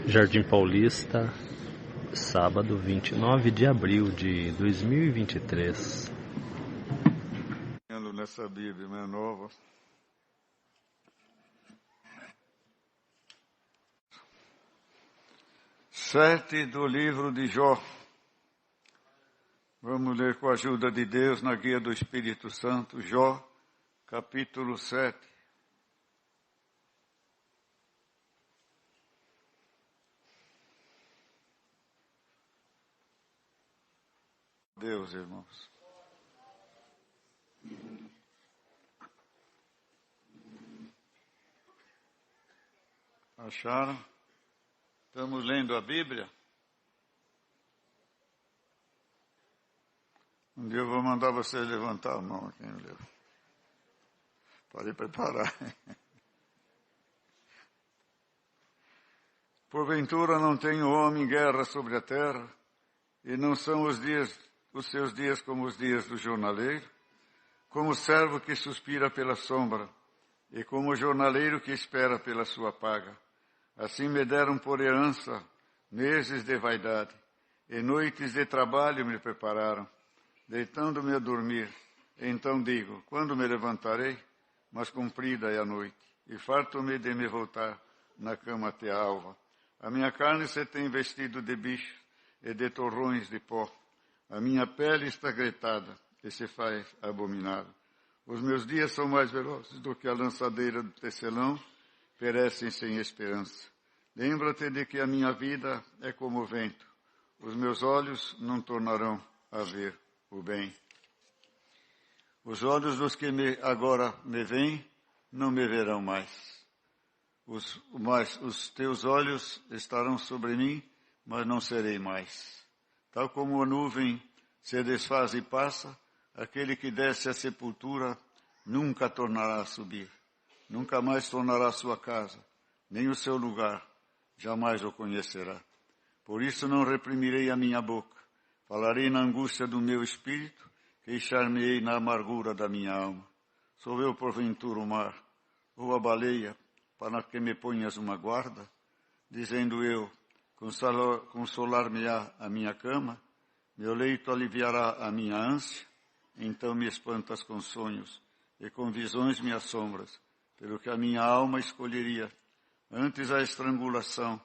Jardim Paulista, sábado 29 de abril de 2023. Nessa Bíblia não é nova. Sete do livro de Jó. Vamos ler com a ajuda de Deus na guia do Espírito Santo, Jó, capítulo 7. Deus, irmãos. Acharam? Estamos lendo a Bíblia? Um dia eu vou mandar vocês levantar a mão aqui no livro. Pode preparar. Porventura não tem o homem guerra sobre a terra, e não são os seus dias como os dias do jornaleiro, como o servo que suspira pela sombra, e como o jornaleiro que espera pela sua paga. Assim me deram por herança meses de vaidade, e noites de trabalho me prepararam, deitando-me a dormir. Então digo, quando me levantarei? Mas comprida é a noite, e farto-me de me voltar na cama até a alva. A minha carne se tem vestido de bicho e de torrões de pó. A minha pele está gretada e se faz abominável. Os meus dias são mais velozes do que a lançadeira do tecelão, perecem sem esperança. Lembra-te de que a minha vida é como o vento. Os meus olhos não tornarão a ver o bem. Os olhos dos que agora me veem não me verão mais. Os teus olhos estarão sobre mim, mas não serei mais. Tal como a nuvem se desfaz e passa, aquele que desce à sepultura nunca tornará a subir. Nunca mais tornará a sua casa, nem o seu lugar, jamais o conhecerá. Por isso não reprimirei a minha boca, falarei na angústia do meu espírito, queixar-me-ei na amargura da minha alma. Sou eu porventura o mar, ou a baleia, para que me ponhas uma guarda? Dizendo eu, consolar-me-á a minha cama, meu leito aliviará a minha ânsia, então me espantas com sonhos, e com visões me assombras, pelo que a minha alma escolheria, antes a estrangulação,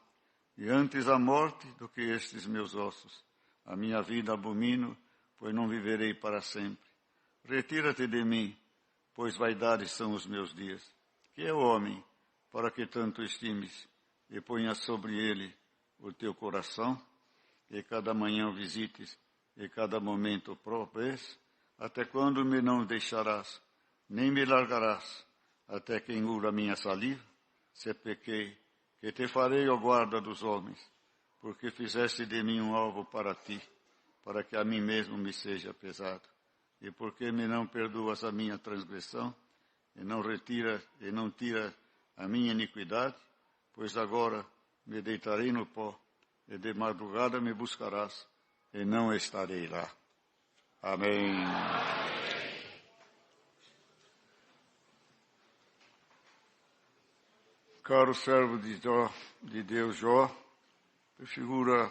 e antes a morte do que estes meus ossos. A minha vida abomino, pois não viverei para sempre. Retira-te de mim, pois vaidades são os meus dias. Que é o homem, para que tanto estimes, e ponhas sobre ele o teu coração, e cada manhã o visites, e cada momento o proves, até quando me não deixarás, nem me largarás, até que engula minha saliva? Se pequei, que te farei, ó guarda dos homens, porque fizeste de mim um alvo para ti, para que a mim mesmo me seja pesado. E porque me não perdoas a minha transgressão, e não tira a minha iniquidade, pois agora me deitarei no pó, e de madrugada me buscarás, e não estarei lá. Amém. Caro servo de Deus Jó, prefigura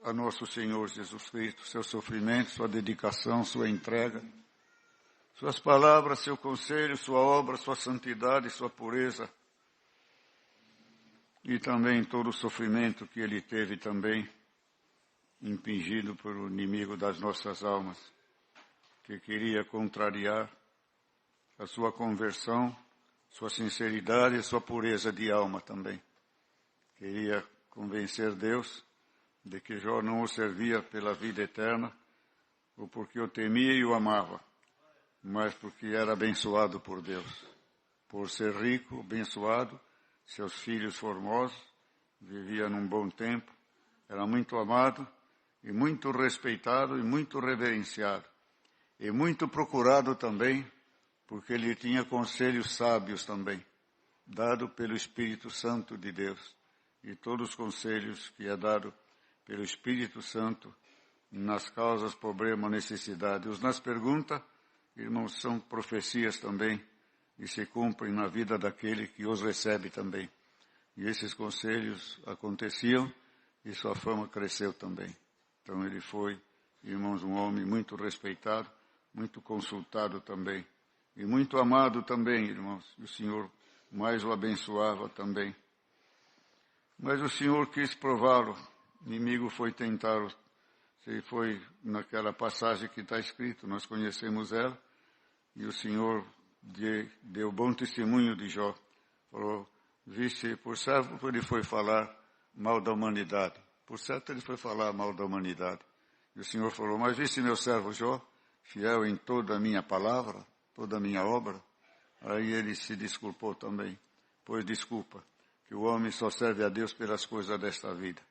a nosso Senhor Jesus Cristo, seu sofrimento, sua dedicação, sua entrega, suas palavras, seu conselho, sua obra, sua santidade, sua pureza, e também todo o sofrimento que ele teve também, impingido pelo inimigo das nossas almas, que queria contrariar a sua conversão, sua sinceridade e sua pureza de alma também. Queria convencer Deus de que Jó não o servia pela vida eterna, ou porque o temia e o amava, mas porque era abençoado por Deus. Por ser rico, abençoado, seus filhos formosos, vivia num bom tempo, era muito amado e muito respeitado e muito reverenciado. E muito procurado também, porque ele tinha conselhos sábios também, dado pelo Espírito Santo de Deus. E todos os conselhos que é dado pelo Espírito Santo nas causas, problemas, necessidades. Os nas perguntas, irmãos, são profecias também, e se cumprem na vida daquele que os recebe também. E esses conselhos aconteciam e sua fama cresceu também. Então ele foi, irmãos, um homem muito respeitado, muito consultado também. E muito amado também, irmãos. E o Senhor mais o abençoava também. Mas o Senhor quis prová-lo. O inimigo foi tentá-lo. Se foi naquela passagem que está escrito, nós conhecemos ela. E o Senhor deu bom testemunho de Jó. Falou, viste, por certo ele foi falar mal da humanidade. Por certo ele foi falar mal da humanidade. E o Senhor falou, mas viste meu servo Jó, fiel em toda a minha palavra, toda a minha obra? Aí ele se desculpou também. Pois desculpa, que o homem só serve a Deus pelas coisas desta vida.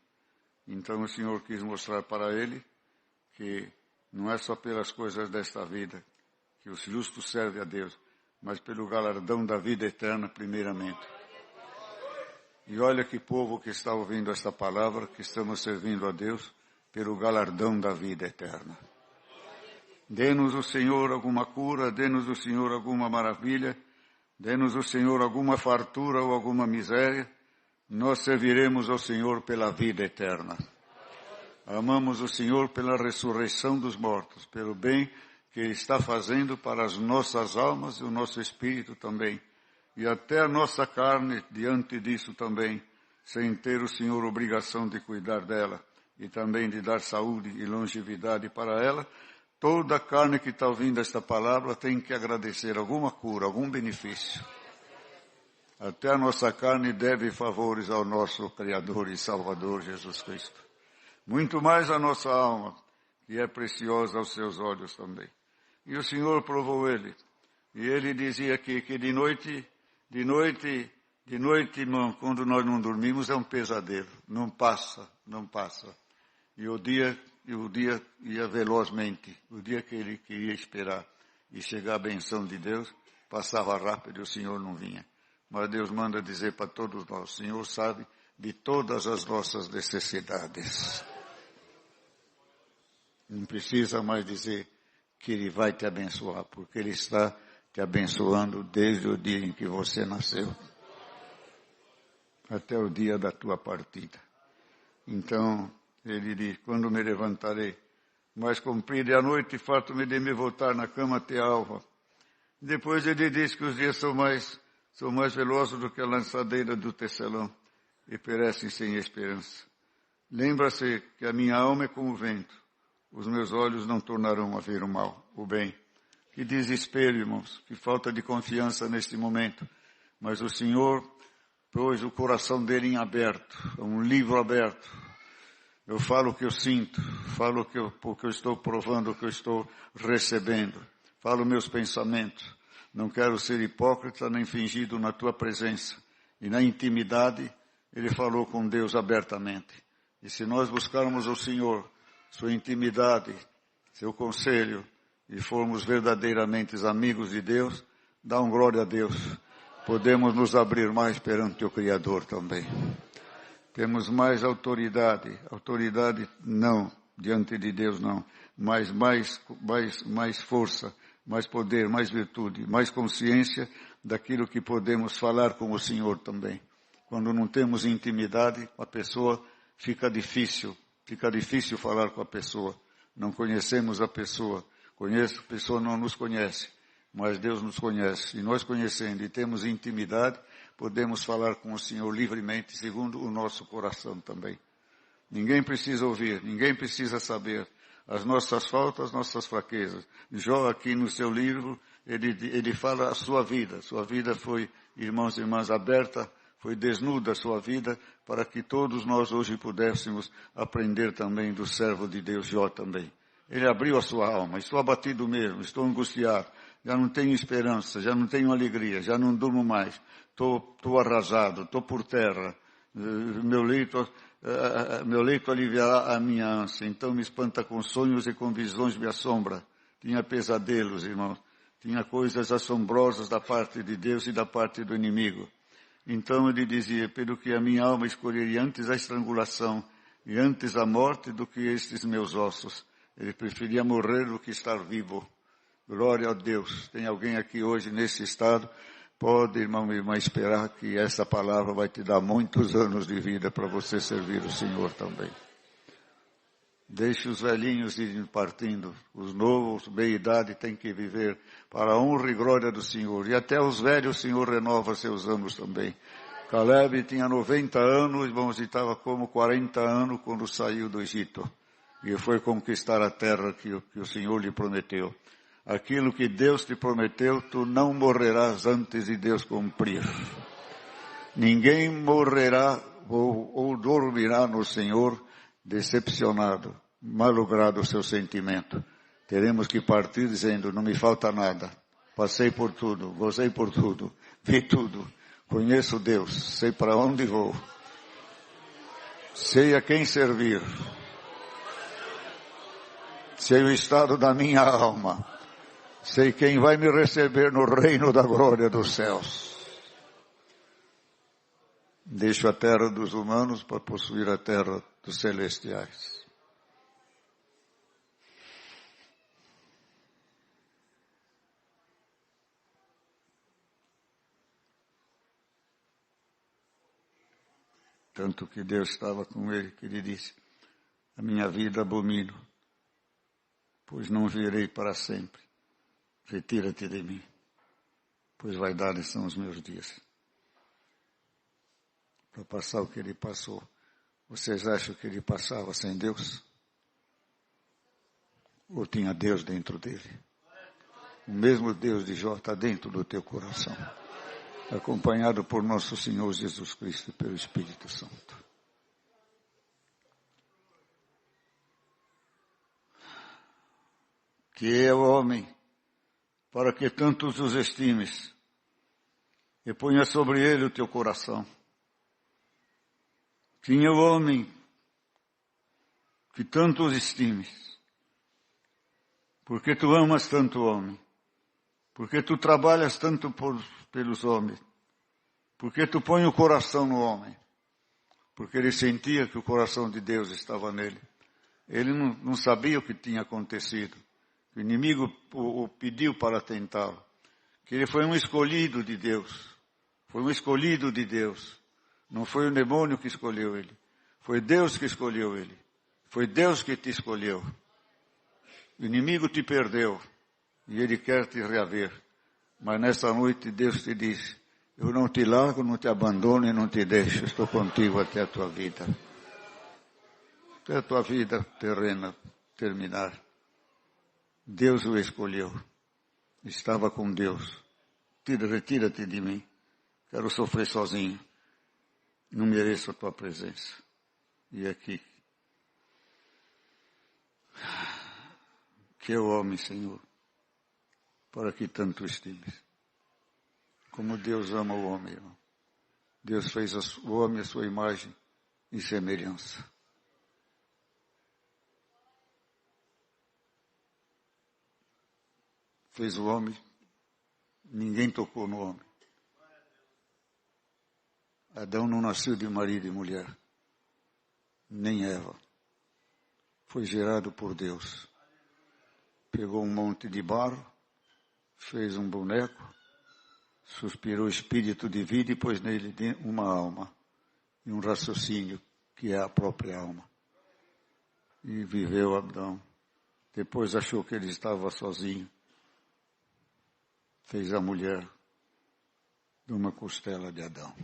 Então o Senhor quis mostrar para ele que não é só pelas coisas desta vida que os justos servem a Deus, mas pelo galardão da vida eterna primeiramente. E olha que povo que está ouvindo esta palavra, que estamos servindo a Deus pelo galardão da vida eterna. Dê-nos o Senhor alguma cura, dê-nos o Senhor alguma maravilha, dê-nos o Senhor alguma fartura ou alguma miséria, nós serviremos ao Senhor pela vida eterna. Amamos o Senhor pela ressurreição dos mortos, pelo bem que Ele está fazendo para as nossas almas e o nosso espírito também. E até a nossa carne diante disso também, sem ter o Senhor obrigação de cuidar dela e também de dar saúde e longevidade para ela, toda a carne que está ouvindo esta palavra tem que agradecer alguma cura, algum benefício. Até a nossa carne deve favores ao nosso Criador e Salvador Jesus Cristo. Muito mais a nossa alma, que é preciosa aos seus olhos também. E o Senhor provou ele. E ele dizia que de noite, irmão, quando nós não dormimos é um pesadelo. Não passa. E o dia ia velozmente. O dia que ele queria esperar e chegar a benção de Deus, passava rápido e o Senhor não vinha. Mas Deus manda dizer para todos nós, o Senhor sabe de todas as nossas necessidades. Não precisa mais dizer que Ele vai te abençoar, porque Ele está te abençoando desde o dia em que você nasceu, até o dia da tua partida. Então, Ele diz, quando me levantarei, mais comprida é a noite, farto-me de me voltar na cama até a alva. Depois Ele diz que os dias são mais velozes do que a lançadeira do tecelão e perecem sem esperança. Lembra-se que a minha alma é como o vento. Os meus olhos não tornarão a ver o mal, o bem. Que desespero, irmãos, que falta de confiança neste momento. Mas o Senhor pôs o coração dele em aberto, um livro aberto. Eu falo o que eu sinto, falo o que eu estou provando, o que eu estou recebendo. Falo meus pensamentos. Não quero ser hipócrita nem fingido na tua presença. E na intimidade, ele falou com Deus abertamente. E se nós buscarmos o Senhor, sua intimidade, seu conselho, e formos verdadeiramente amigos de Deus, dá um glória a Deus. Podemos nos abrir mais perante o Criador também. Temos mais autoridade não, diante de Deus não, mas mais força, mais poder, mais virtude, mais consciência daquilo que podemos falar com o Senhor também. Quando não temos intimidade, a pessoa fica difícil falar com a pessoa. Não conhecemos a pessoa. A pessoa não nos conhece, mas Deus nos conhece. E nós conhecendo e temos intimidade, podemos falar com o Senhor livremente, segundo o nosso coração também. Ninguém precisa ouvir, ninguém precisa saber as nossas faltas, nossas fraquezas. Jó aqui no seu livro, ele fala a sua vida. Sua vida foi, irmãos e irmãs, aberta, foi desnuda a sua vida, para que todos nós hoje pudéssemos aprender também do servo de Deus Jó também. Ele abriu a sua alma, estou abatido mesmo, estou angustiado, já não tenho esperança, já não tenho alegria, já não durmo mais, estou arrasado, estou por terra, meu leito aliviará a minha ânsia, então me espanta com sonhos e com visões me assombra. Tinha pesadelos, irmãos, tinha coisas assombrosas da parte de Deus e da parte do inimigo. Então ele dizia, pelo que a minha alma escolheria antes a estrangulação e antes a morte do que estes meus ossos. Ele preferia morrer do que estar vivo. Glória a Deus. Tem alguém aqui hoje nesse estado, Pode, irmão e irmã, esperar que essa palavra vai te dar muitos anos de vida para você servir o Senhor também. Deixe os velhinhos irem partindo. Os novos, meia-idade, têm que viver para a honra e glória do Senhor. E até os velhos, o Senhor renova seus anos também. Caleb tinha 90 anos, irmãos, e estava como 40 anos quando saiu do Egito. E foi conquistar a terra que o Senhor lhe prometeu. Aquilo que Deus te prometeu, tu não morrerás antes de Deus cumprir. Ninguém morrerá ou dormirá no Senhor decepcionado, malogrado o seu sentimento. Teremos que partir dizendo, não me falta nada. Passei por tudo, gozei por tudo, vi tudo. Conheço Deus, sei para onde vou. Sei a quem servir. Sei o estado da minha alma. Sei quem vai me receber no reino da glória dos céus. Deixo a terra dos humanos para possuir a terra dos celestiais. Tanto que Deus estava com ele, que ele disse, a minha vida abomino, pois não virei para sempre. Retira-te de mim, pois vaidades são os meus dias. Para passar o que ele passou, vocês acham que ele passava sem Deus? Ou tinha Deus dentro dele? O mesmo Deus de Jó está dentro do teu coração, acompanhado por nosso Senhor Jesus Cristo e pelo Espírito Santo. Que é o homem, para que tantos os estimes, e ponha sobre ele o teu coração. Quem é o homem, que tanto os estimes, porque tu amas tanto o homem, porque tu trabalhas tanto pelos homens, porque tu põe o coração no homem, porque ele sentia que o coração de Deus estava nele. Ele não sabia o que tinha acontecido. O inimigo o pediu para tentá-lo. Que ele foi um escolhido de Deus. Foi um escolhido de Deus. Não foi o demônio que escolheu ele. Foi Deus que escolheu ele. Foi Deus que te escolheu. O inimigo te perdeu. E ele quer te reaver. Mas nessa noite Deus te diz, eu não te largo, não te abandono e não te deixo. Estou contigo até a tua vida. Até a tua vida terrena terminar. Deus o escolheu. Estava com Deus. Retira-te de mim. Quero sofrer sozinho. Não mereço a tua presença. E aqui. Que eu ame, Senhor, para que tanto estimes. Como Deus ama o homem, irmão. Deus fez o homem a sua imagem e semelhança. Fez o homem, ninguém tocou no homem. Adão não nasceu de marido e mulher, nem Eva. Foi gerado por Deus. Pegou um monte de barro, fez um boneco, suspirou o espírito de vida e pôs nele uma alma e um raciocínio, que é a própria alma. E viveu Adão. Depois achou que ele estava sozinho. Fez a mulher de uma costela de Adão.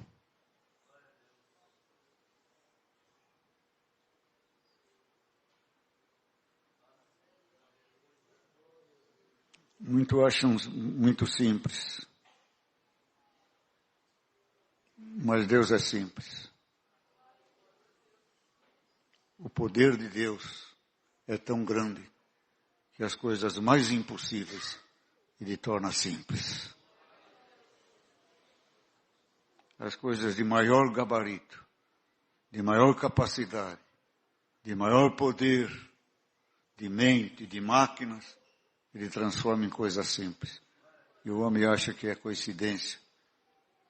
Muitos acham muito simples. Mas Deus é simples. O poder de Deus é tão grande que as coisas mais impossíveis Ele torna simples. As coisas de maior gabarito, de maior capacidade, de maior poder, de mente, de máquinas, Ele transforma em coisas simples. E o homem acha que é coincidência,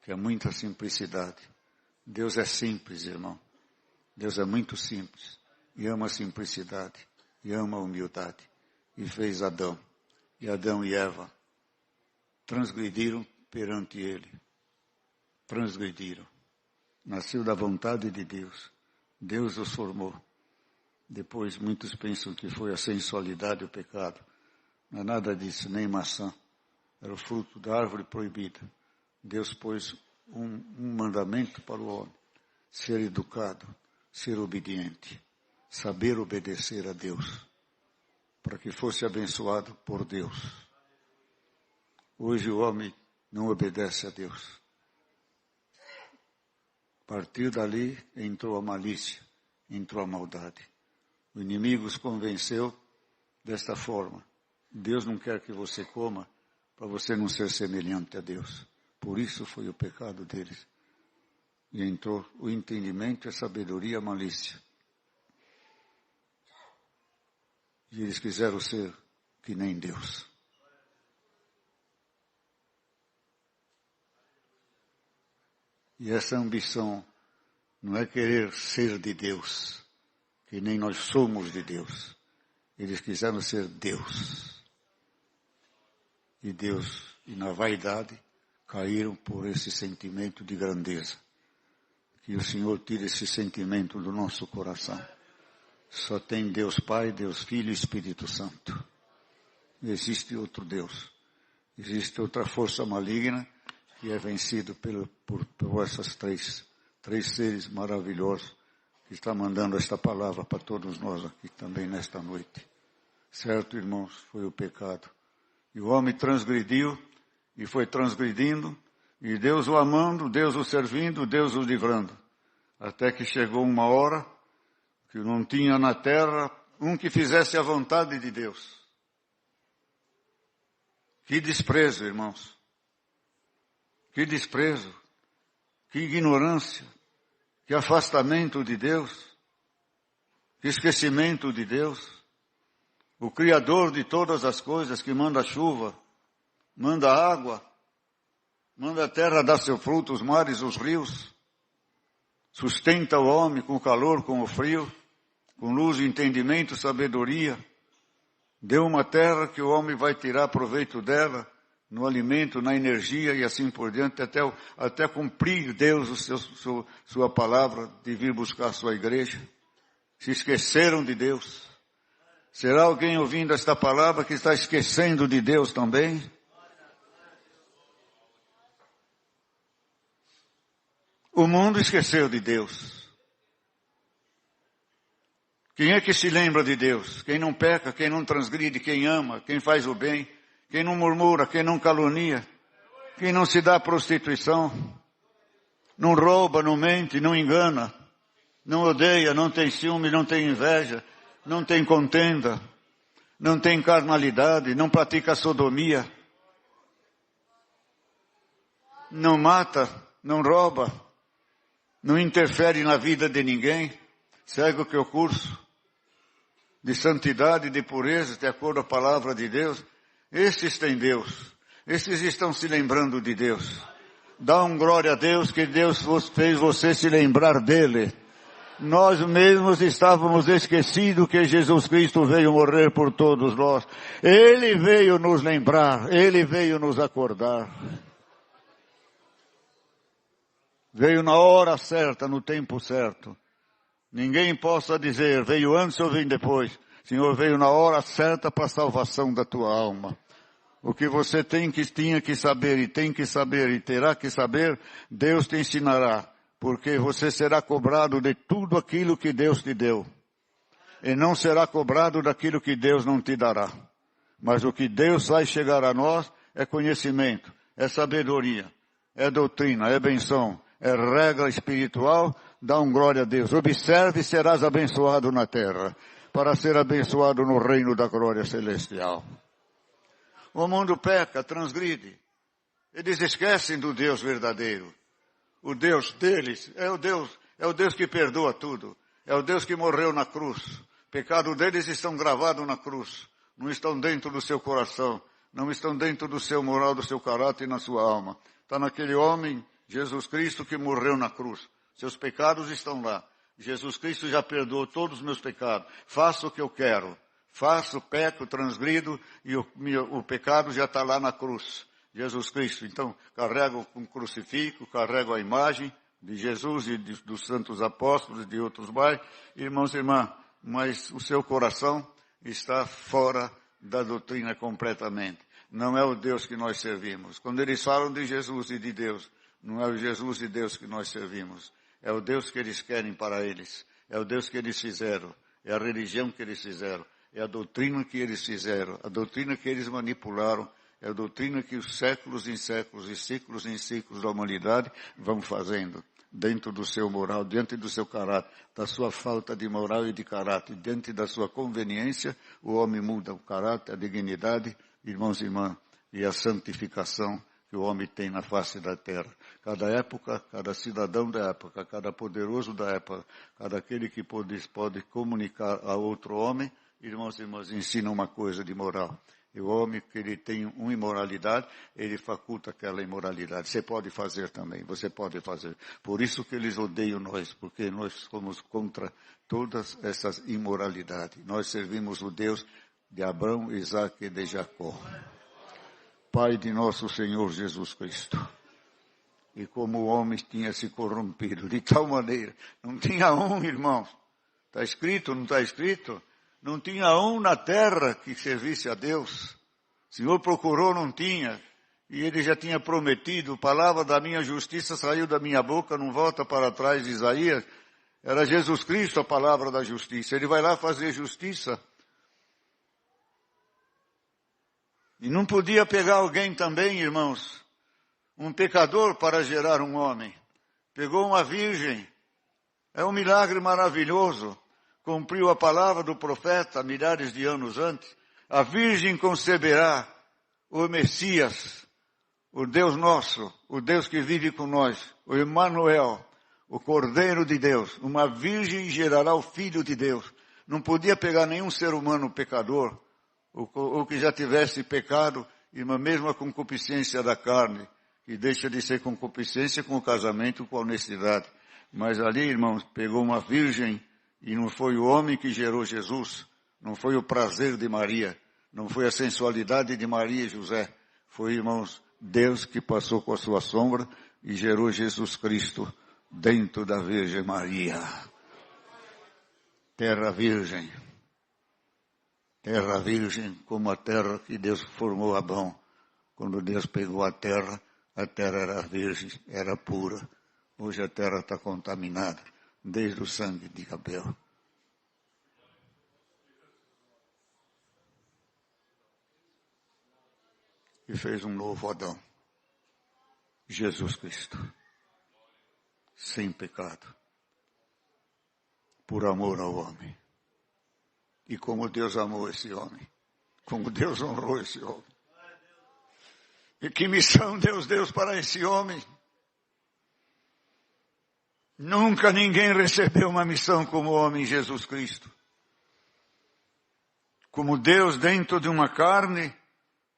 que é muita simplicidade. Deus é simples, irmão. Deus é muito simples. E ama a simplicidade. E ama a humildade. E fez Adão. E Adão e Eva transgrediram perante ele. Transgrediram. Nasceu da vontade de Deus. Deus os formou. Depois muitos pensam que foi a sensualidade o pecado. Não é nada disso, nem maçã. Era o fruto da árvore proibida. Deus pôs um mandamento para o homem. Ser educado, ser obediente, saber obedecer a Deus, para que fosse abençoado por Deus. Hoje o homem não obedece a Deus. A partir dali entrou a malícia, entrou a maldade. O inimigo os convenceu desta forma. Deus não quer que você coma para você não ser semelhante a Deus. Por isso foi o pecado deles. E entrou o entendimento, a sabedoria, a malícia. E eles quiseram ser que nem Deus. E essa ambição não é querer ser de Deus, que nem nós somos de Deus. Eles quiseram ser Deus. E Deus, e na vaidade, caíram por esse sentimento de grandeza. Que o Senhor tire esse sentimento do nosso coração. Só tem Deus Pai, Deus Filho e Espírito Santo. Não existe outro Deus. Existe outra força maligna que é vencido por essas três seres maravilhosos que está mandando esta palavra para todos nós aqui também nesta noite. Certo, irmãos, foi o pecado. E o homem transgrediu e foi transgredindo, e Deus o amando, Deus o servindo, Deus o livrando. Até que chegou uma hora que não tinha na terra um que fizesse a vontade de Deus. Que desprezo, irmãos. Que desprezo. Que ignorância. Que afastamento de Deus. Que esquecimento de Deus. O Criador de todas as coisas, que manda chuva, manda água, manda a terra dar seu fruto, os mares, os rios. Sustenta o homem com o calor, com o frio, com luz, entendimento, sabedoria. Deu uma terra que o homem vai tirar proveito dela, no alimento, na energia e assim por diante, até cumprir Deus sua palavra de vir buscar a sua igreja. Se esqueceram de Deus. Será alguém ouvindo esta palavra que está esquecendo de Deus também? O mundo esqueceu de Deus. Quem é que se lembra de Deus? Quem não peca, quem não transgride, quem ama, quem faz o bem, quem não murmura, quem não calunia, quem não se dá à prostituição, não rouba, não mente, não engana, não odeia, não tem ciúme, não tem inveja, não tem contenda, não tem carnalidade, não pratica sodomia, não mata, não rouba, não interfere na vida de ninguém, segue o que eu curso de santidade e de pureza, de acordo com a palavra de Deus. Esses têm Deus. Esses estão se lembrando de Deus. Dá glória a Deus que Deus fez você se lembrar dele. Nós mesmos estávamos esquecidos que Jesus Cristo veio morrer por todos nós. Ele veio nos lembrar. Ele veio nos acordar. Veio na hora certa, no tempo certo. Ninguém possa dizer, veio antes ou veio depois. O Senhor veio na hora certa para a salvação da tua alma. O que você tinha que saber e tem que saber e terá que saber, Deus te ensinará. Porque você será cobrado de tudo aquilo que Deus te deu. E não será cobrado daquilo que Deus não te dará. Mas o que Deus vai chegar a nós é conhecimento, é sabedoria, é doutrina, é benção, é regra espiritual. Dá glória a Deus. Observe e serás abençoado na terra, para ser abençoado no reino da glória celestial. O mundo peca, transgride. Eles esquecem do Deus verdadeiro. O Deus deles é o Deus que perdoa tudo. É o Deus que morreu na cruz. O pecado deles estão gravados na cruz. Não estão dentro do seu coração. Não estão dentro do seu moral, do seu caráter e na sua alma. Está naquele homem, Jesus Cristo, que morreu na cruz. Seus pecados estão lá. Jesus Cristo já perdoou todos os meus pecados. Faço o que eu quero. Faço, peco, transgrido e o pecado já está lá na cruz. Jesus Cristo. Então, carrego um crucifixo, carrego a imagem de Jesus e dos santos apóstolos e de outros mais. Irmãos e irmãs, mas o seu coração está fora da doutrina completamente. Não é o Deus que nós servimos. Quando eles falam de Jesus e de Deus, não é o Jesus e Deus que nós servimos. É o Deus que eles querem para eles. É o Deus que eles fizeram. É a religião que eles fizeram. É a doutrina que eles fizeram. A doutrina que eles manipularam. É a doutrina que os séculos em séculos e ciclos em ciclos da humanidade vão fazendo. Dentro do seu moral, diante do seu caráter, da sua falta de moral e de caráter, diante da sua conveniência, o homem muda o caráter, a dignidade, irmãos e irmãs, e a santificação que o homem tem na face da terra. Cada época, cada cidadão da época, cada poderoso da época, cada aquele que pode comunicar a outro homem, irmãos e irmãs, ensina uma coisa de moral. E o homem que ele tem uma imoralidade, ele faculta aquela imoralidade. Você pode fazer também, você pode fazer. Por isso que eles odeiam nós, porque nós somos contra todas essas imoralidades. Nós servimos o Deus de Abraão, Isaque e de Jacó. Pai de nosso Senhor Jesus Cristo. E como o homem tinha se corrompido, de tal maneira, não tinha um, irmãos. Está escrito, não está escrito? Não tinha um na terra que servisse a Deus. O Senhor procurou, não tinha. E Ele já tinha prometido, palavra da minha justiça saiu da minha boca, não volta para trás de Isaías. Era Jesus Cristo a palavra da justiça. Ele vai lá fazer justiça. E não podia pegar alguém também, irmãos, um pecador para gerar um homem. Pegou uma virgem. É um milagre maravilhoso. Cumpriu a palavra do profeta milhares de anos antes. A virgem conceberá o Messias, o Deus nosso, o Deus que vive com nós, o Emmanuel, o Cordeiro de Deus. Uma virgem gerará o Filho de Deus. Não podia pegar nenhum ser humano pecador, ou que já tivesse pecado, irmã, mesmo a concupiscência da carne, que deixa de ser concupiscência com o casamento, com a honestidade. Mas ali, irmãos, pegou uma virgem. E não foi o homem que gerou Jesus, não foi o prazer de Maria, não foi a sensualidade de Maria e José. Foi, irmãos, Deus que passou com a sua sombra e gerou Jesus Cristo dentro da Virgem Maria. Terra virgem como a terra que Deus formou Abrão. Quando Deus pegou a terra era virgem, era pura. Hoje a terra está contaminada. Desde o sangue de Abel. E fez um novo Adão. Jesus Cristo. Sem pecado. Por amor ao homem. E como Deus amou esse homem. Como Deus honrou esse homem. E que missão Deus deu para esse homem. Nunca ninguém recebeu uma missão como o homem Jesus Cristo. Como Deus dentro de uma carne,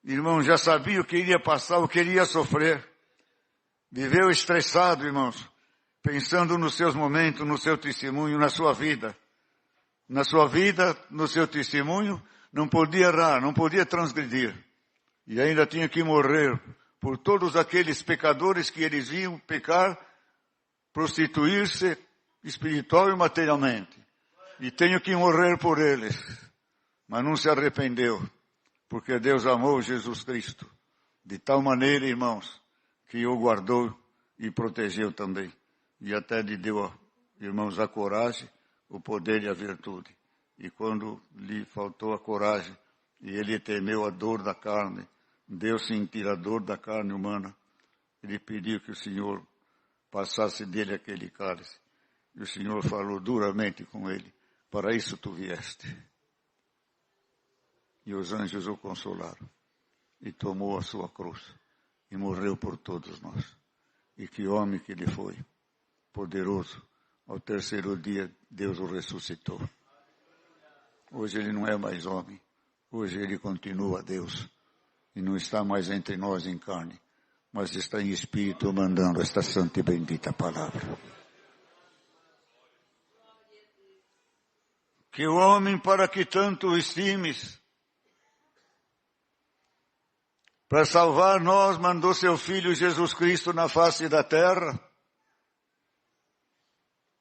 irmão, já sabia o que iria passar, o que iria sofrer. Viveu estressado, irmãos, pensando nos seus momentos, no seu testemunho, na sua vida. Na sua vida, no seu testemunho, não podia errar, não podia transgredir. E ainda tinha que morrer por todos aqueles pecadores que eles viam pecar, prostituir-se espiritual e materialmente. E tenho que morrer por eles. Mas não se arrependeu. Porque Deus amou Jesus Cristo. De tal maneira, irmãos, que o guardou e protegeu também. E até lhe deu, irmãos, a coragem, o poder e a virtude. E quando lhe faltou a coragem, e ele temeu a dor da carne, Deus sentir a dor da carne humana, ele pediu que o Senhor passasse dele aquele cálice. E o Senhor falou duramente com ele, para isso tu vieste. E os anjos o consolaram. E tomou a sua cruz. E morreu por todos nós. E que homem que ele foi. Poderoso. Ao terceiro dia, Deus o ressuscitou. Hoje ele não é mais homem. Hoje ele continua Deus. E não está mais entre nós em carne. Mas está em espírito mandando esta santa e bendita palavra. Que o homem para que tanto o estimes, Para salvar nós, mandou seu Filho Jesus Cristo na face da terra.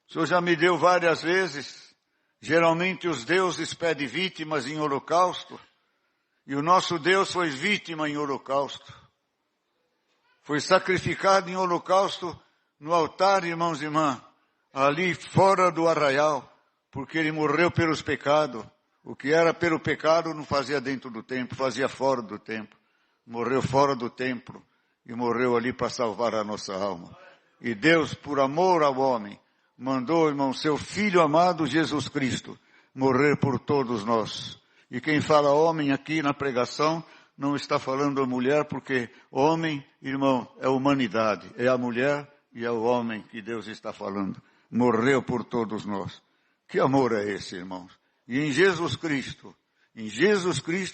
O Senhor já me deu várias vezes. Geralmente os deuses pedem vítimas em holocausto. E o nosso Deus foi vítima em holocausto. Foi sacrificado em holocausto no altar, irmãos e irmãs, ali fora do arraial, porque ele morreu pelos pecados. O que era pelo pecado não fazia dentro do templo, fazia fora do templo. Morreu fora do templo e morreu ali para salvar a nossa alma. E Deus, por amor ao homem, mandou, irmão, seu Filho amado Jesus Cristo morrer por todos nós. E quem fala homem aqui na pregação não está falando a mulher, porque homem, irmão, é a humanidade. É a mulher e é o homem que Deus está falando. Morreu por todos nós. Que amor é esse, irmãos? E em Jesus Cristo,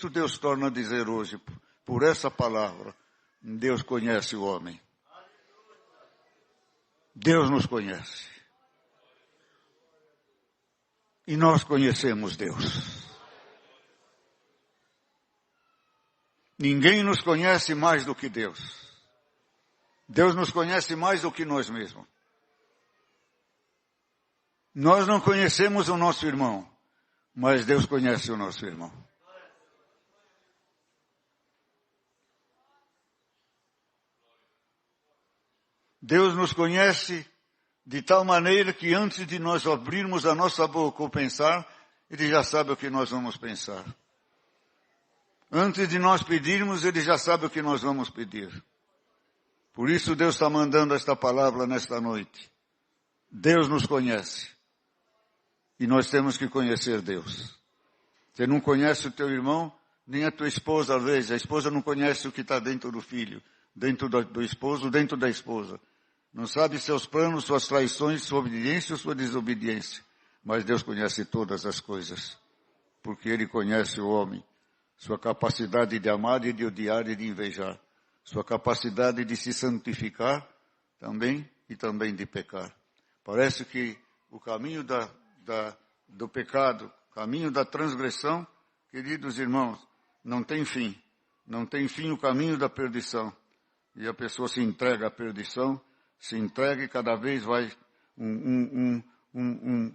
Deus torna a dizer hoje, por essa palavra, Deus conhece o homem. Deus nos conhece. E nós conhecemos Deus. Ninguém nos conhece mais do que Deus. Deus nos conhece mais do que nós mesmos. Nós não conhecemos o nosso irmão, mas Deus conhece o nosso irmão. Deus nos conhece de tal maneira que antes de nós abrirmos a nossa boca ou pensar, Ele já sabe o que nós vamos pensar. Antes de nós pedirmos, Ele já sabe o que nós vamos pedir. Por isso Deus está mandando esta palavra nesta noite. Deus nos conhece. E nós temos que conhecer Deus. Você não conhece o teu irmão, nem a tua esposa, às vezes. A esposa não conhece o que está dentro do filho, dentro do esposo, dentro da esposa. Não sabe seus planos, suas traições, sua obediência ou sua desobediência. Mas Deus conhece todas as coisas. Porque Ele conhece o homem. Sua capacidade de amar e de odiar e de invejar. Sua capacidade de se santificar também e também de pecar. Parece que o caminho do pecado, o caminho da transgressão, queridos irmãos, não tem fim. Não tem fim o caminho da perdição. E a pessoa se entrega à perdição, se entrega e cada vez vai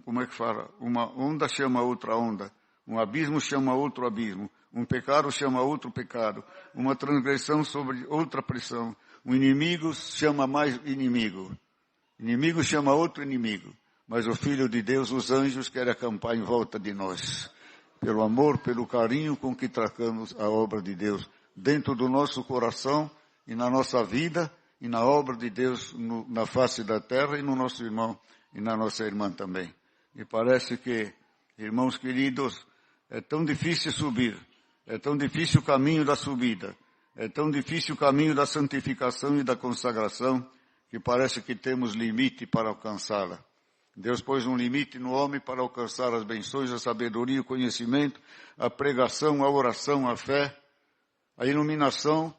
como é que fala? Uma onda chama outra onda. Um abismo chama outro abismo. Um pecado chama outro pecado. Uma transgressão sobre outra pressão. Um inimigo chama mais inimigo. Inimigo chama outro inimigo. Mas o Filho de Deus, os anjos, querem acampar em volta de nós. Pelo amor, pelo carinho com que tratamos a obra de Deus. Dentro do nosso coração e na nossa vida e na obra de Deus na face da terra e no nosso irmão e na nossa irmã também. E parece que, irmãos queridos, é tão difícil subir. É tão difícil o caminho da subida. É tão difícil o caminho da santificação e da consagração que parece que temos limite para alcançá-la. Deus pôs um limite no homem para alcançar as bênçãos, a sabedoria, o conhecimento, a pregação, a oração, a fé, a iluminação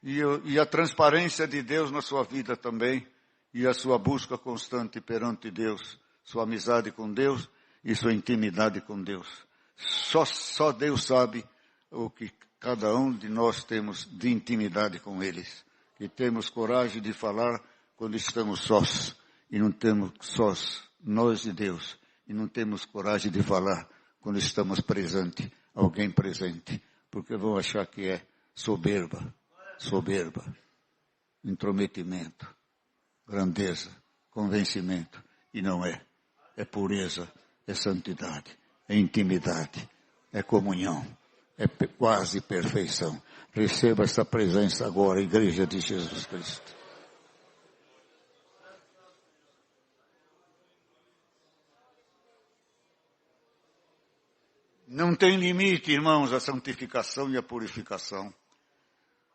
e a transparência de Deus na sua vida também e a sua busca constante perante Deus, sua amizade com Deus e sua intimidade com Deus. Só Deus sabe o que cada um de nós temos de intimidade com eles. E temos coragem de falar quando estamos sós. E não temos sós, nós e Deus. E não temos coragem de falar quando estamos presente, alguém presente. Porque vão achar que é soberba, intrometimento, grandeza, convencimento. E não é. É pureza, é santidade, é intimidade, é comunhão. É quase perfeição. Receba essa presença agora, Igreja de Jesus Cristo. Não tem limite, irmãos, a santificação e a purificação.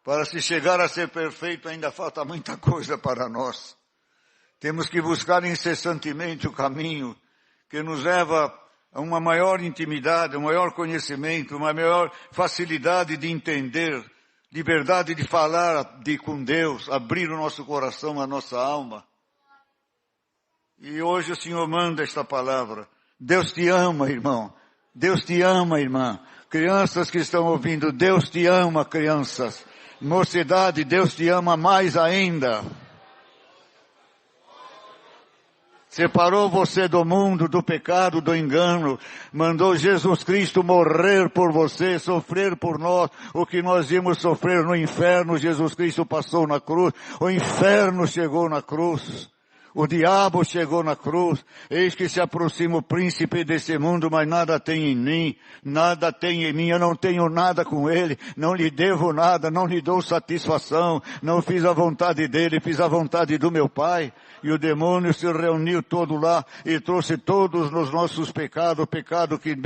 Para se chegar a ser perfeito ainda falta muita coisa para nós. Temos que buscar incessantemente o caminho que nos leva a uma maior intimidade, um maior conhecimento, uma maior facilidade de entender, liberdade de falar com Deus, abrir o nosso coração, a nossa alma. E hoje o Senhor manda esta palavra. Deus te ama, irmão. Deus te ama, irmã. Crianças que estão ouvindo, Deus te ama, crianças. Mocidade, Deus te ama mais ainda. Separou você do mundo, do pecado, do engano. Mandou Jesus Cristo morrer por você, sofrer por nós. O que nós íamos sofrer no inferno, Jesus Cristo passou na cruz. O inferno chegou na cruz. O diabo chegou na cruz. Eis que se aproxima o príncipe desse mundo, mas nada tem em mim. Nada tem em mim. Eu não tenho nada com ele. Não lhe devo nada. Não lhe dou satisfação. Não fiz a vontade dele. Fiz a vontade do meu Pai. E o demônio se reuniu todo lá e trouxe todos os nossos pecados, o pecado que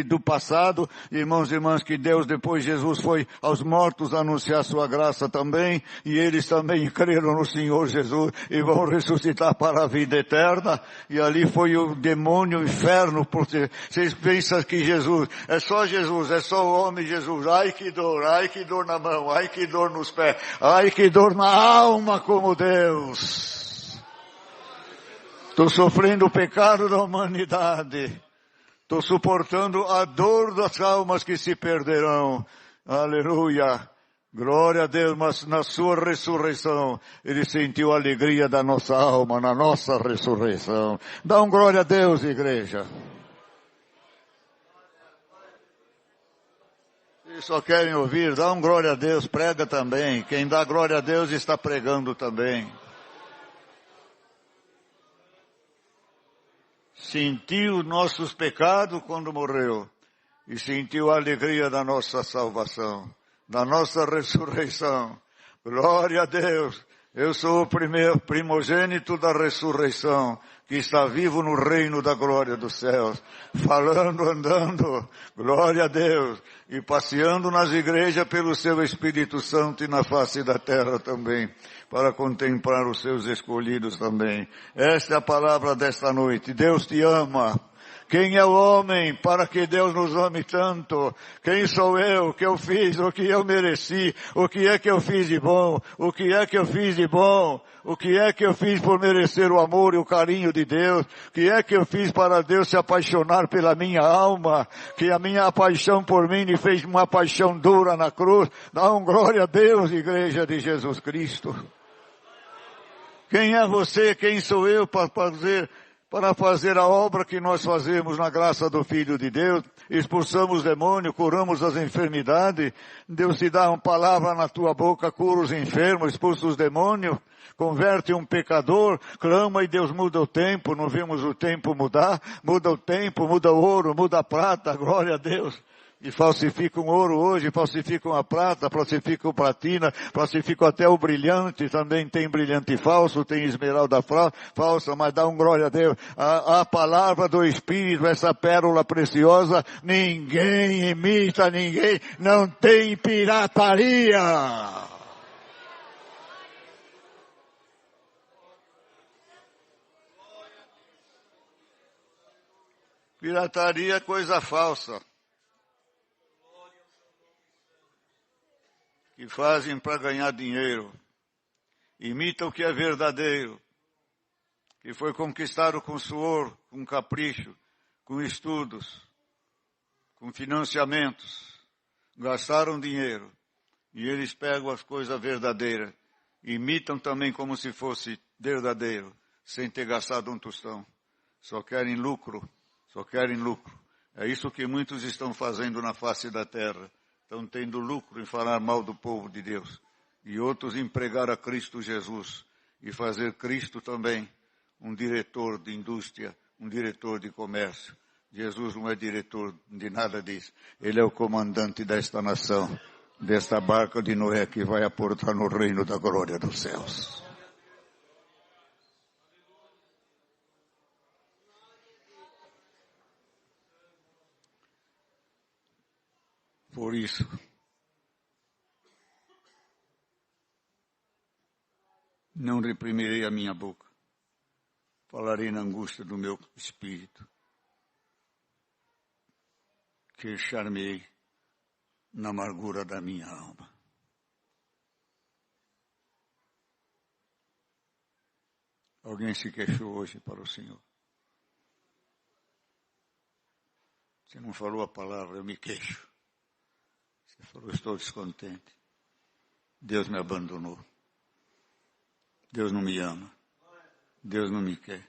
do passado. Irmãos e irmãs, que Deus, depois Jesus foi aos mortos anunciar sua graça também. E eles também creram no Senhor Jesus e vão ressuscitar para a vida eterna. E ali foi o demônio, o inferno, porque vocês pensam que Jesus, é só o homem Jesus. Ai que dor na mão, ai que dor nos pés, ai que dor na alma como Deus. Estou sofrendo o pecado da humanidade. Estou suportando a dor das almas que se perderão. Aleluia. Glória a Deus, mas na sua ressurreição, Ele sentiu a alegria da nossa alma, na nossa ressurreição. Dá um glória a Deus, igreja. Se só querem ouvir, dá um glória a Deus, prega também. Quem dá glória a Deus está pregando também. Sentiu nossos pecados quando morreu e sentiu a alegria da nossa salvação, da nossa ressurreição. Glória a Deus! Eu sou o primeiro primogênito da ressurreição, que está vivo no reino da glória dos céus, falando, andando, glória a Deus, e passeando nas igrejas pelo seu Espírito Santo e na face da terra também, para contemplar os seus escolhidos também. Esta é a palavra desta noite. Deus te ama. Quem é o homem para que Deus nos ame tanto? Quem sou eu? O que eu fiz? O que eu mereci? O que é que eu fiz de bom? O que é que eu fiz de bom? O que é que eu fiz por merecer o amor e o carinho de Deus? O que é que eu fiz para Deus se apaixonar pela minha alma? Que a minha paixão por mim me fez uma paixão dura na cruz. Dá um glória a Deus, igreja de Jesus Cristo. Quem é você? Quem sou eu para fazer a obra que nós fazemos na graça do Filho de Deus? Expulsamos demônio, curamos as enfermidades. Deus te dá uma palavra na tua boca, cura os enfermos, expulsa os demônios, converte um pecador, clama e Deus muda o tempo. Não vimos o tempo mudar? Muda o tempo, muda o ouro, muda a prata, glória a Deus. E falsificam ouro hoje, falsificam a prata, falsificam platina, falsificam até o brilhante, também tem brilhante falso, tem esmeralda falsa, mas dá um glória a Deus. A palavra do Espírito, essa pérola preciosa, ninguém imita ninguém, não tem pirataria. Pirataria é coisa falsa. Que fazem para ganhar dinheiro, imita o que é verdadeiro, que foi conquistado com suor, com capricho, com estudos, com financiamentos, gastaram dinheiro, e eles pegam as coisas verdadeiras, imitam também como se fosse verdadeiro, sem ter gastado um tostão, só querem lucro, é isso que muitos estão fazendo na face da terra. Estão tendo lucro em falar mal do povo de Deus. E outros em pregar a Cristo Jesus. E fazer Cristo também um diretor de indústria, um diretor de comércio. Jesus não é diretor de nada disso. Ele é o comandante desta nação, desta barca de Noé que vai aportar no reino da glória dos céus. Por isso, não reprimirei a minha boca, falarei na angústia do meu espírito, queixar-me-ei na amargura da minha alma. Alguém se queixou hoje para o Senhor? Você não falou a palavra, eu me queixo. Você falou, estou descontente. Deus me abandonou. Deus não me ama. Deus não me quer.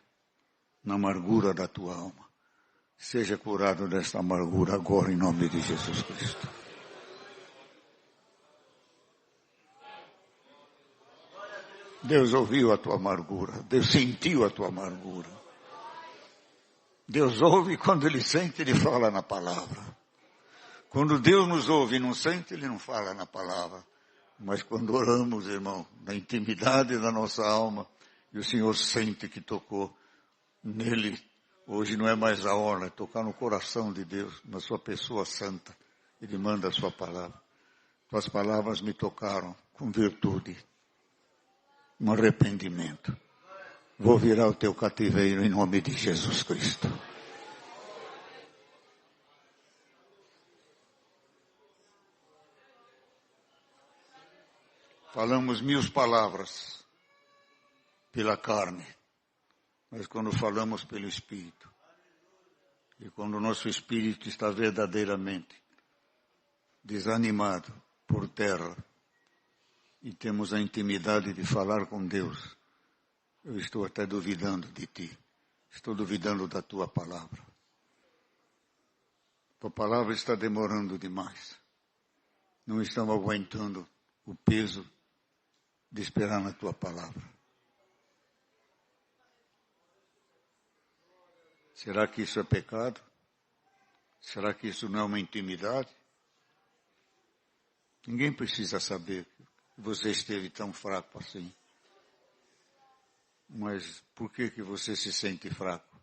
Na amargura da tua alma. Seja curado desta amargura agora, em nome de Jesus Cristo. Deus ouviu a tua amargura. Deus sentiu a tua amargura. Deus ouve quando Ele sente, Ele fala na palavra. Quando Deus nos ouve e não sente, Ele não fala na palavra. Mas quando oramos, irmão, na intimidade da nossa alma, e o Senhor sente que tocou nele, hoje não é mais a hora, é tocar no coração de Deus, na sua pessoa santa. Ele manda a sua palavra. Tuas palavras me tocaram com virtude, um arrependimento. Vou virar o teu cativeiro em nome de Jesus Cristo. Falamos 1000 palavras pela carne, mas quando falamos pelo Espírito, e quando o nosso espírito está verdadeiramente desanimado por terra, e temos a intimidade de falar com Deus, eu estou até duvidando de ti, estou duvidando da tua palavra. Tua palavra está demorando demais, não estamos aguentando o peso de esperar na tua palavra. Será que isso é pecado? Será que isso não é uma intimidade? Ninguém precisa saber que você esteve tão fraco assim. Mas por que você se sente fraco?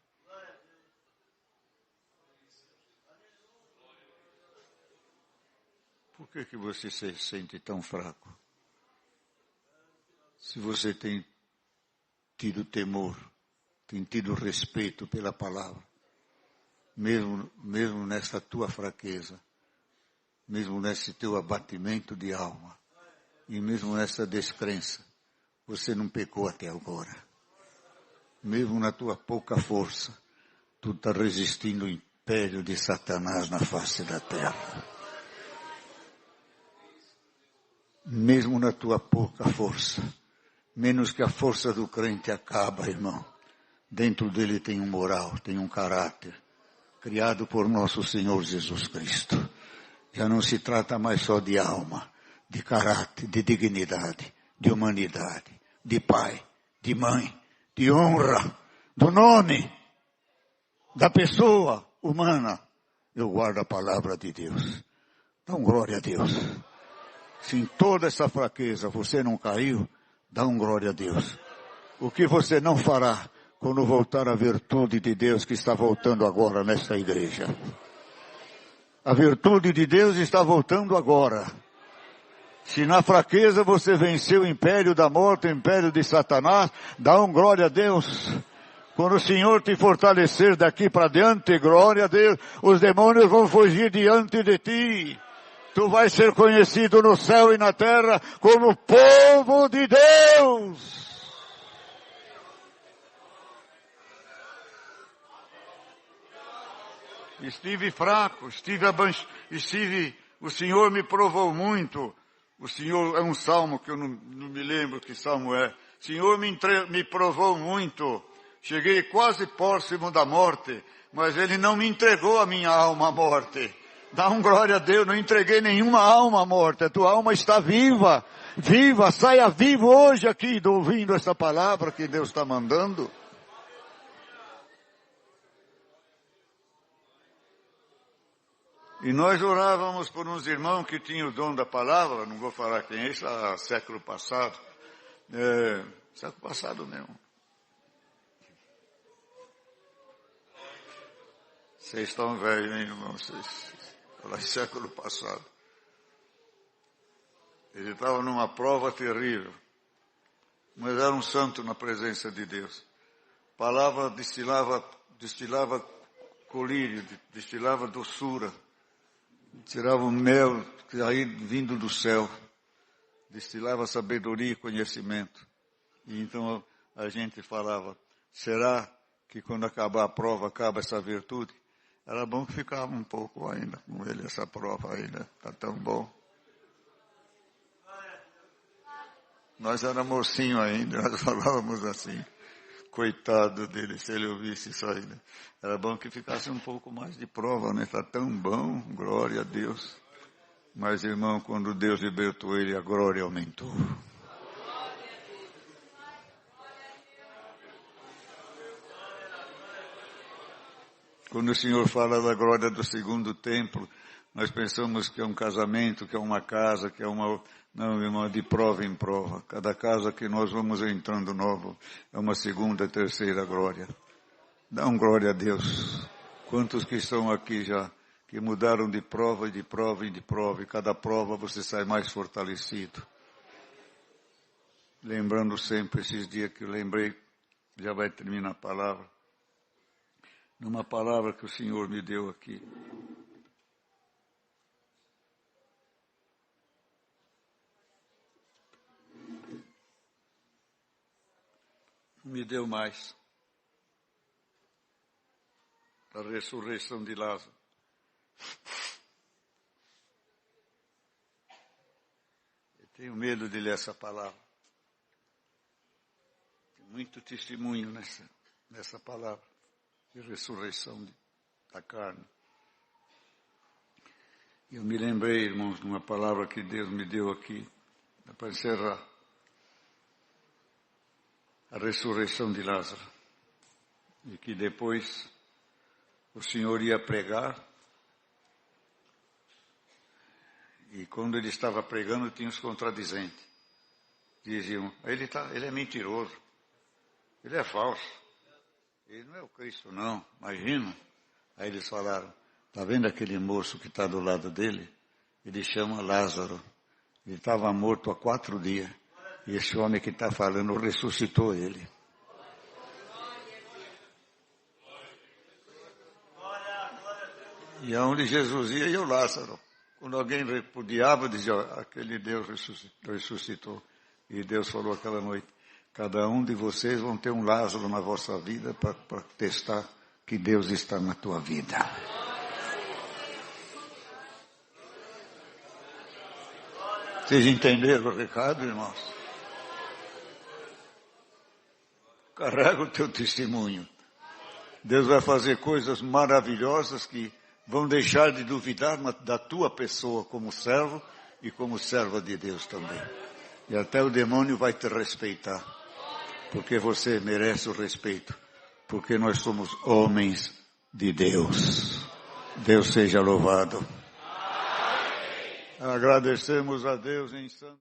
Por que você se sente tão fraco? Se você tem tido temor, tem tido respeito pela palavra, mesmo nessa tua fraqueza, mesmo nesse teu abatimento de alma, e mesmo nessa descrença, você não pecou até agora. Mesmo na tua pouca força, tu está resistindo o império de Satanás na face da terra. Mesmo na tua pouca força, menos que a força do crente acaba, irmão. Dentro dele tem um moral, tem um caráter, criado por nosso Senhor Jesus Cristo. Já não se trata mais só de alma, de caráter, de dignidade, de humanidade, de pai, de mãe, de honra, do nome, da pessoa humana. Eu guardo a palavra de Deus. Dá glória a Deus. Se em toda essa fraqueza você não caiu, dá glória a Deus. O que você não fará quando voltar a virtude de Deus que está voltando agora nesta igreja? A virtude de Deus está voltando agora. Se na fraqueza você venceu o império da morte, o império de Satanás, dá glória a Deus. Quando o Senhor te fortalecer daqui para diante, glória a Deus, os demônios vão fugir diante de ti. Tu vais ser conhecido no céu e na terra como povo de Deus. Estive fraco, o Senhor me provou muito. O Senhor, é um salmo que eu não me lembro que salmo é. O Senhor me provou muito. Cheguei quase próximo da morte, mas Ele não me entregou a minha alma à morte. Dá glória a Deus, não entreguei nenhuma alma à morte. A tua alma está viva, viva, saia vivo hoje aqui, ouvindo essa palavra que Deus está mandando. E nós orávamos por uns irmãos que tinham o dom da palavra, não vou falar quem é, isso há século passado. Século passado mesmo. Vocês estão velhos, hein, irmão? Falar século passado. Ele estava numa prova terrível, mas era um santo na presença de Deus. A palavra destilava colírio, destilava doçura. Tirava o mel aí vindo do céu, destilava sabedoria e conhecimento. E então a gente falava, será que quando acabar a prova, acaba essa virtude? Era bom que ficava um pouco ainda com ele, essa prova ainda, está tão bom. Nós era mocinho ainda, nós falávamos assim. Coitado dele, se ele ouvisse isso aí, né? Era bom que ficasse um pouco mais de prova, né? Está tão bom, glória a Deus. Mas, irmão, quando Deus libertou ele, a glória aumentou. Quando o Senhor fala da glória do segundo templo, nós pensamos que é um casamento, que é uma casa, que é uma... Não, irmão, de prova em prova. Cada casa que nós vamos entrando novo é uma segunda, terceira glória. Dá um glória a Deus. Quantos que estão aqui já, que mudaram de prova e de prova e de prova, e cada prova você sai mais fortalecido. Lembrando sempre esses dias que eu lembrei, já vai terminar a palavra, numa palavra que o Senhor me deu aqui. Me deu mais. A ressurreição de Lázaro. Eu tenho medo de ler essa palavra. Tem muito testemunho nessa palavra de ressurreição da carne. Eu me lembrei, irmãos, de uma palavra que Deus me deu aqui, para encerrar. A ressurreição de Lázaro. E que depois o Senhor ia pregar. E quando ele estava pregando, tinha os contradizentes. Diziam, ele é mentiroso. Ele é falso. Ele não é o Cristo, não. Imagina. Aí eles falaram, está vendo aquele moço que está do lado dele? Ele chama Lázaro. Ele estava morto há 4 dias. E esse homem que está falando ressuscitou ele. E aonde Jesus ia o Lázaro. Quando alguém repudiava, dizia, aquele Deus ressuscitou. E Deus falou aquela noite, cada um de vocês vão ter um Lázaro na vossa vida para testar que Deus está na tua vida. Vocês entenderam o recado, irmãos? Carrega o teu testemunho. Deus vai fazer coisas maravilhosas que vão deixar de duvidar da tua pessoa como servo e como serva de Deus também. E até o demônio vai te respeitar. Porque você merece o respeito. Porque nós somos homens de Deus. Deus seja louvado. Agradecemos a Deus em santo.